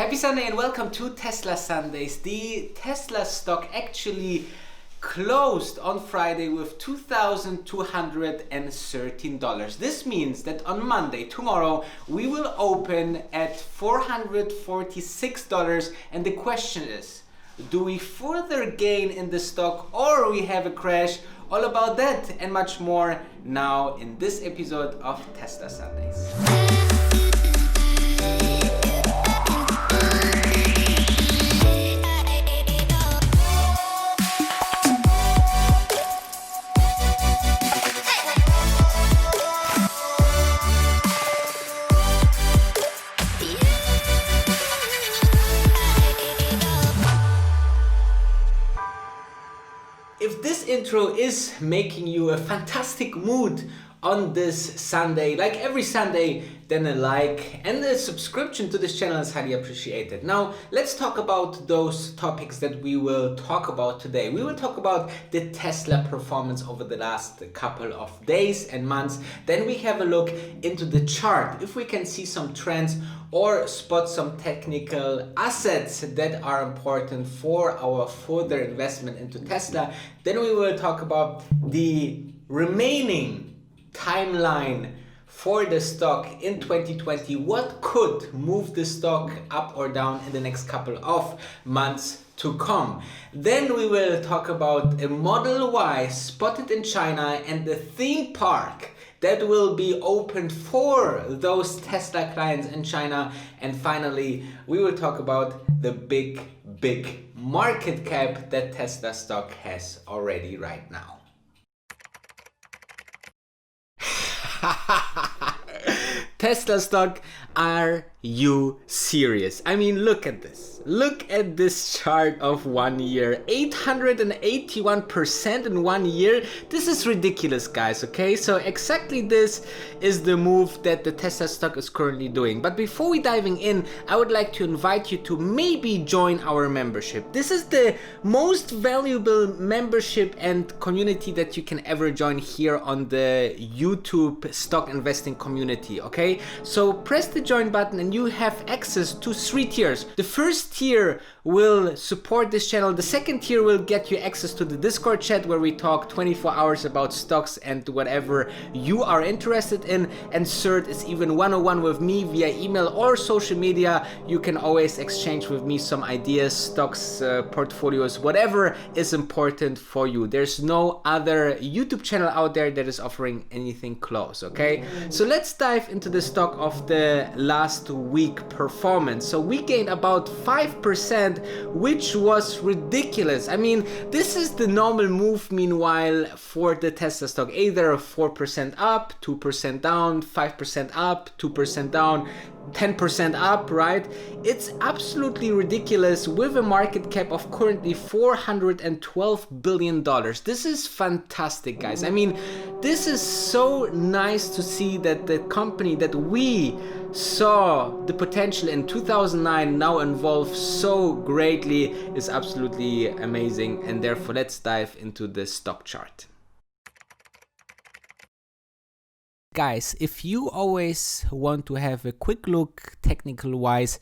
Happy Sunday and welcome to Tesla Sundays. The Tesla stock actually closed on Friday with $2,213. This means that on Monday, tomorrow, we will open at $446, and the question is, do we further gain in the stock or we have a crash? All about that and much more now in this episode of Tesla Sundays. If this intro is making you a fantastic mood on this Sunday, like every Sunday, then a like and a subscription to this channel is highly appreciated. Now, let's talk about those topics that we will talk about today. We will talk about the Tesla performance over the last couple of days and months. Then we have a look into the chart, if we can see some trends or spot some technical assets that are important for our further investment into Tesla. Then we will talk about the remaining timeline for the stock in 2020. What could move the stock up or down in the next couple of months to come? Then we will talk about a Model Y spotted in China and the theme park that will be opened for those Tesla clients in China. And finally, we will talk about the big market cap that Tesla stock has already right now. Tesla stock, are you serious? I mean, look at this. Look at this chart of 1 year. 881% in 1 year. This is ridiculous, guys, okay? So exactly this is the move that the Tesla stock is currently doing. But before we diving in, I would like to invite you to maybe join our membership. This is the most valuable membership and community that you can ever join here on the YouTube stock investing community, okay? So press the join button and you have access to 3 tiers. The first tier will support this channel. The second tier will get you access to the Discord chat where we talk 24 hours about stocks and whatever you are interested in. And third is even one-on-one with me via email or social media. You can always exchange with me some ideas, stocks, portfolios, whatever is important for you. There's no other YouTube channel out there that is offering anything close, okay? So let's dive into the stock of the last week performance. So we gained about 5%, which was ridiculous. I mean, this is the normal move meanwhile for the Tesla stock, either 4% up, 2% down, 5% up, 2% down, 10% up, right? It's absolutely ridiculous with a market cap of currently $412 billion. This is fantastic, guys. I mean, this is so nice to see that the company that we saw the potential in 2009 now evolve so greatly is absolutely amazing. And therefore, let's dive into the stock chart. Guys, if you always want to have a quick look technical wise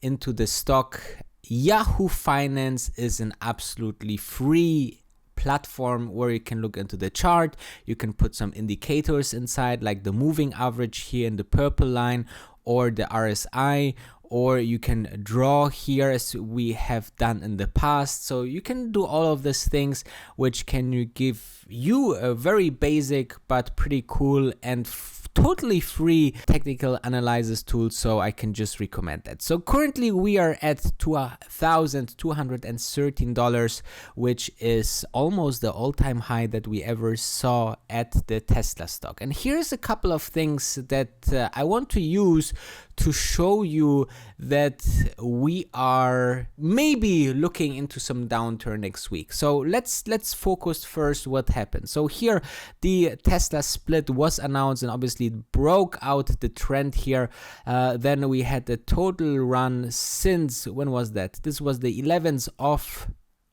into the stock, Yahoo Finance is an absolutely free platform where you can look into the chart. You can put some indicators inside, like the moving average here in the purple line or the RSI, or you can draw here as we have done in the past. So you can do all of these things, which can give you a very basic but pretty cool and totally free technical analysis tool. So I can just recommend that. So currently we are at $2,213, which is almost the all-time high that we ever saw at the Tesla stock. And here's a couple of things that I want to use to show you that we are maybe looking into some downturn next week. So let's focus first what happened. So here the Tesla split was announced and obviously it broke out the trend here. Then we had a total run since, when was that? This was the 11th of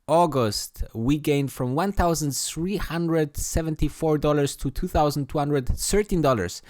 August. We gained from $1,374 to $2,213.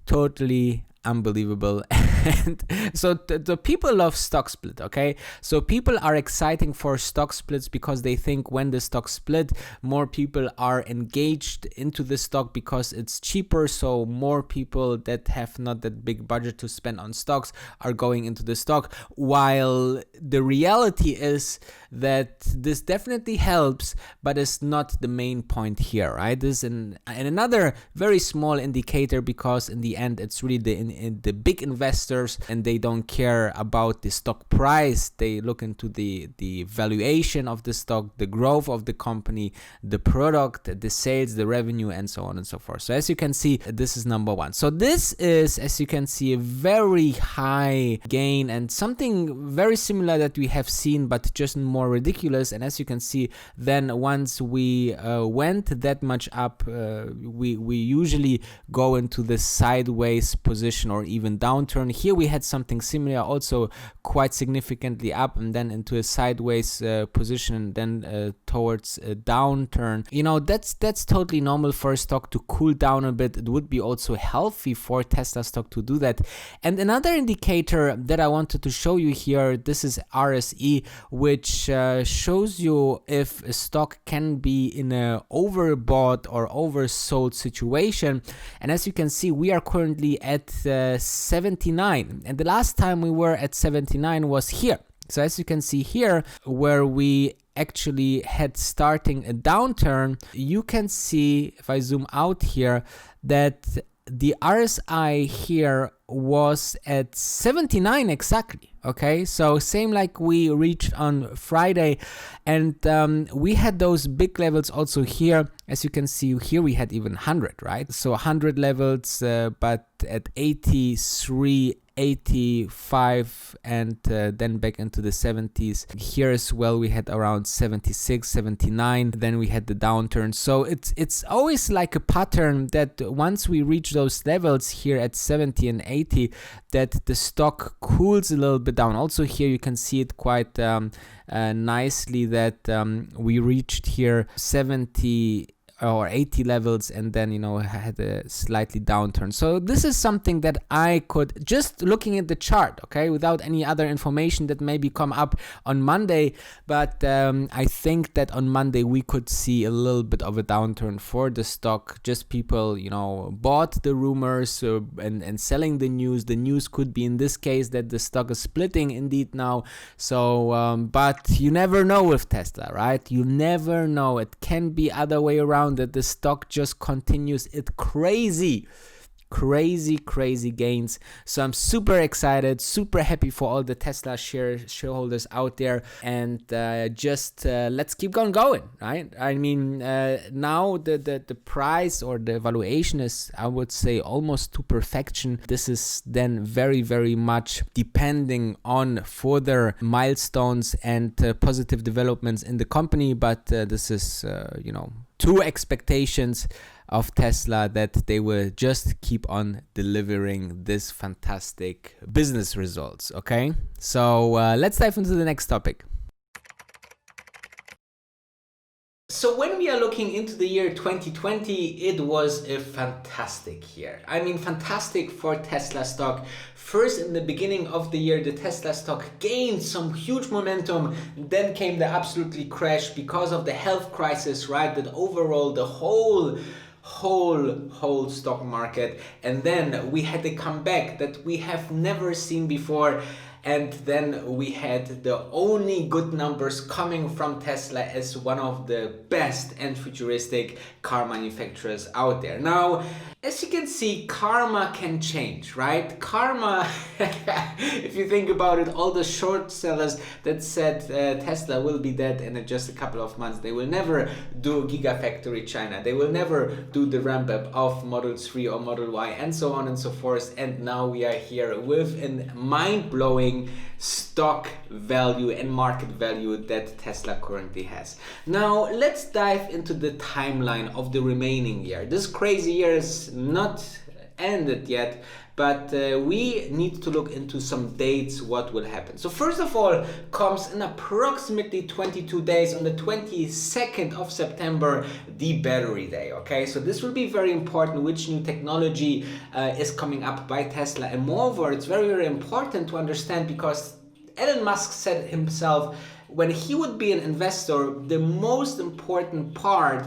Totally unbelievable. And so the people love stock split, okay? So people are exciting for stock splits because they think when the stock split, more people are engaged into the stock because it's cheaper. So more people that have not that big budget to spend on stocks are going into the stock. While the reality is that this definitely helps, but it's not the main point here, right? This is another very small indicator, because in the end it's really the big investors, and they don't care about the stock price. They look into the valuation of the stock, the growth of the company, the product, the sales, the revenue, and so on and so forth. So as you can see, this is number one. So this is, as you can see, a very high gain, and something very similar that we have seen, but just more ridiculous. And as you can see, then once we went that much up, we usually go into the sideways position or even downturn. Here we had something similar, also quite significantly up, and then into a sideways position, then towards a downturn. You know, that's totally normal for a stock to cool down a bit. It would be also healthy for Tesla stock to do that. And another indicator that I wanted to show you here, this is RSE, which shows you if a stock can be in a overbought or oversold situation. And as you can see, we are currently at 79, and the last time we were at 79 was here. So as you can see here, where we actually had starting a downturn, you can see, if I zoom out here, that the RSI here was at 79 exactly. Okay, so same like we reached on Friday, and we had those big levels also here. As you can see here, we had even 100, right? So 100 levels, but at 83, 85, and then back into the 70s. Here as well, we had around 76, 79. Then we had the downturn. So it's always like a pattern that once we reach those levels here at 70 and 80, that the stock cools a little bit down. Also here you can see it quite nicely that we reached here 70 or 80 levels, and then, you know, had a slightly downturn. So this is something that I could, just looking at the chart, okay, without any other information that maybe come up on Monday, but I think that on Monday we could see a little bit of a downturn for the stock. Just people, you know, bought the rumors and selling the news. The news could be in this case that the stock is splitting indeed now. So but you never know with Tesla, right? You never know. It can be other way around, that the stock just continues it crazy gains. So I'm super excited, super happy for all the Tesla shareholders out there, and let's keep on going, right? I mean, now the price or the valuation is, I would say, almost to perfection. This is then very much depending on further milestones and positive developments in the company, but this is you know, two expectations of Tesla, that they will just keep on delivering this fantastic business results. Okay, so let's dive into the next topic. So when we are looking into the year 2020, it was a fantastic year. I mean, fantastic for Tesla stock. First, in the beginning of the year, the Tesla stock gained some huge momentum. Then came the absolutely crash because of the health crisis, right? That overall the whole stock market. And then we had a comeback that we have never seen before. And then we had the only good numbers coming from Tesla as one of the best and futuristic car manufacturers out there. Now, as you can see, karma can change, right? Karma, if you think about it, all the short sellers that said Tesla will be dead in just a couple of months, they will never do Gigafactory China, they will never do the ramp up of Model 3 or Model Y, and so on and so forth. And now we are here with a mind-blowing stock value and market value that Tesla currently has. Now let's dive into the timeline of the remaining year. This crazy year is not ended yet, but we need to look into some dates what will happen. So first of all comes in approximately 22 days, on the 22nd of September, the battery day. Okay, so this will be very important, which new technology is coming up by Tesla, and moreover it's very, very important to understand, because Elon Musk said himself, when he would be an investor, the most important part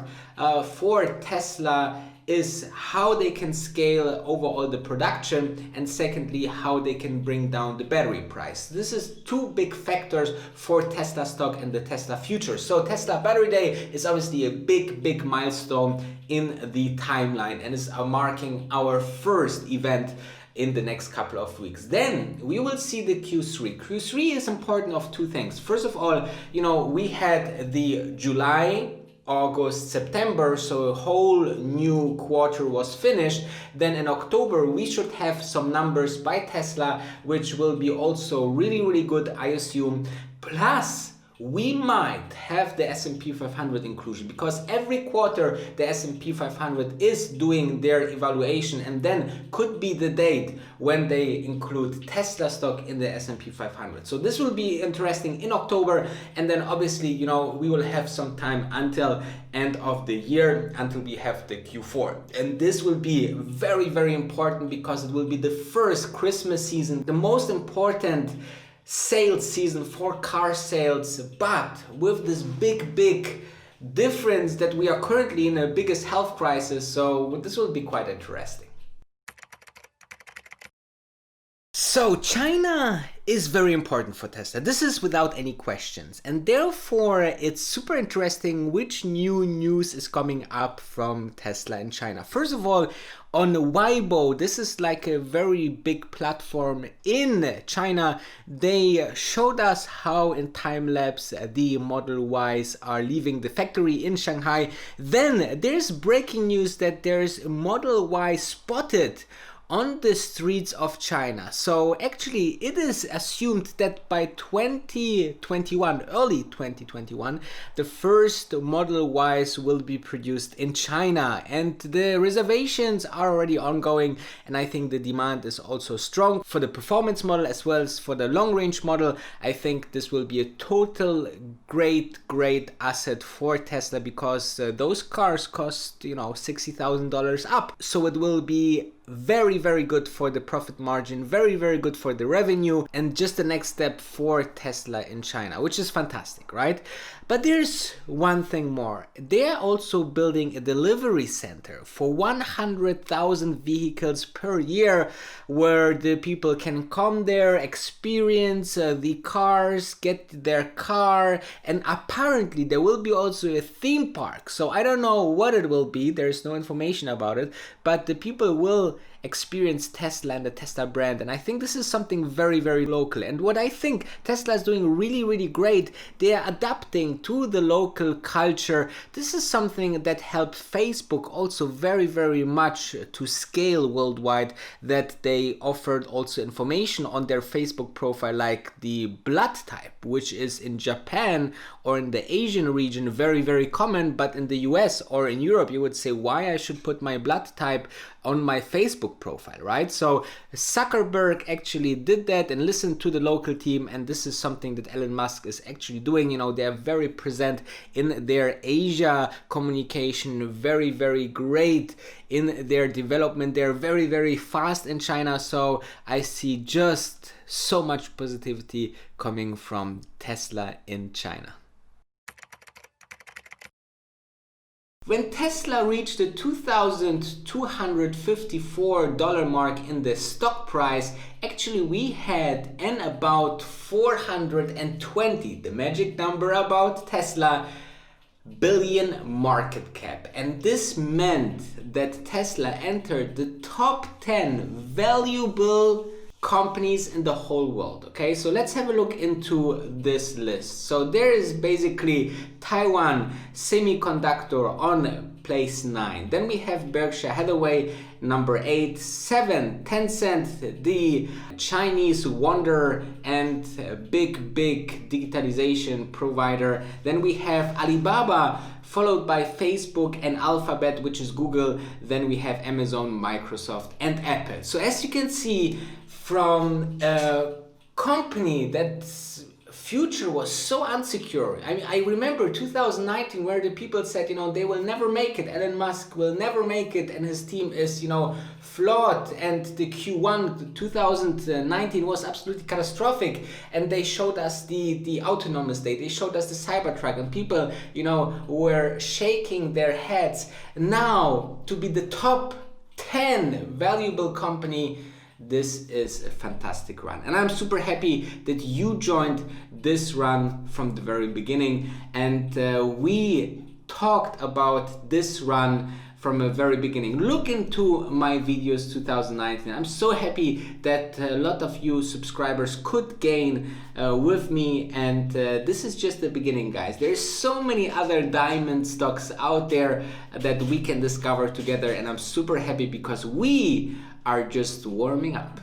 for Tesla is how they can scale overall the production, and secondly, how they can bring down the battery price. This is two big factors for Tesla stock and the Tesla future. So Tesla Battery Day is obviously a big milestone in the timeline, and is marking our first event in the next couple of weeks. Then we will see the Q3. Q3 is important of two things. First of all, we had the July, August, September, so a whole new quarter was finished. Then in October we should have some numbers by Tesla, which will be also really good, I assume. Plus we might have the S&P 500 inclusion, because every quarter the S&P 500 is doing their evaluation, and then could be the date when they include Tesla stock in the S&P 500. So this will be interesting in October, and then obviously, we will have some time until end of the year, until we have the Q4. And this will be very important, because it will be the first Christmas season, the most important sales season for car sales, but with this big difference that we are currently in the biggest health crisis. So this will be quite interesting. So China is very important for Tesla. This is without any questions, and therefore it's super interesting which new news is coming up from Tesla in China. First of all, on Weibo, this is like a very big platform in China. They showed us how in time lapse the Model Ys are leaving the factory in Shanghai. Then there's breaking news that there's a Model Y spotted on the streets of China. So actually it is assumed that by 2021, early 2021, the first Model Ys will be produced in China, and the reservations are already ongoing, and I think the demand is also strong for the performance model as well as for the long range model. I think this will be a total great asset for Tesla, because those cars cost $60,000 up, so it will be very good for the profit margin, very good for the revenue, and just the next step for Tesla in China, which is fantastic, right? But there's one thing more. They're also building a delivery center for 100,000 vehicles per year, where the people can come there, experience the cars, get their car, and apparently there will be also a theme park. So I don't know what it will be, there's no information about it, but the people will experience Tesla and the Tesla brand, and I think this is something very local. And what I think Tesla is doing really great, they are adapting to the local culture. This is something that helped Facebook also very much to scale worldwide, that they offered also information on their Facebook profile, like the blood type, which is in Japan or in the Asian region very common, but in the US or in Europe you would say, why I should put my blood type on my Facebook profile, right? So Zuckerberg actually did that and listened to the local team, and this is something that Elon Musk is actually doing. They are very present in their Asia communication, very great in their development. They're very fast in China, so I see just so much positivity coming from Tesla in China. When Tesla reached the $2,254 mark in the stock price, actually we had an about 420, the magic number about Tesla, billion market cap. And this meant that Tesla entered the top 10 valuable companies in the whole world. Okay, so let's have a look into this list. So there is basically Taiwan Semiconductor on place 9. Then we have Berkshire Hathaway number 8, 7 Tencent, the Chinese wonder and big digitalization provider. Then we have Alibaba followed by Facebook and Alphabet, which is Google. Then we have Amazon, Microsoft, and Apple. So as you can see, from a company that's future was so unsecure. I mean, I remember 2019 where the people said, you know, they will never make it. Elon Musk will never make it, and his team is, you know, flawed. And the Q1 2019 was absolutely catastrophic. And they showed us the autonomous day. They showed us the Cybertruck, and people, you know, were shaking their heads. Now to be the top 10 valuable company, this is a fantastic run, and I'm super happy that you joined this run from the very beginning. And we talked about this run from a very beginning. Look into my videos 2019. I'm so happy that a lot of you subscribers could gain with me, and this is just the beginning, guys. There's so many other diamond stocks out there that we can discover together, and I'm super happy because we are just warming up.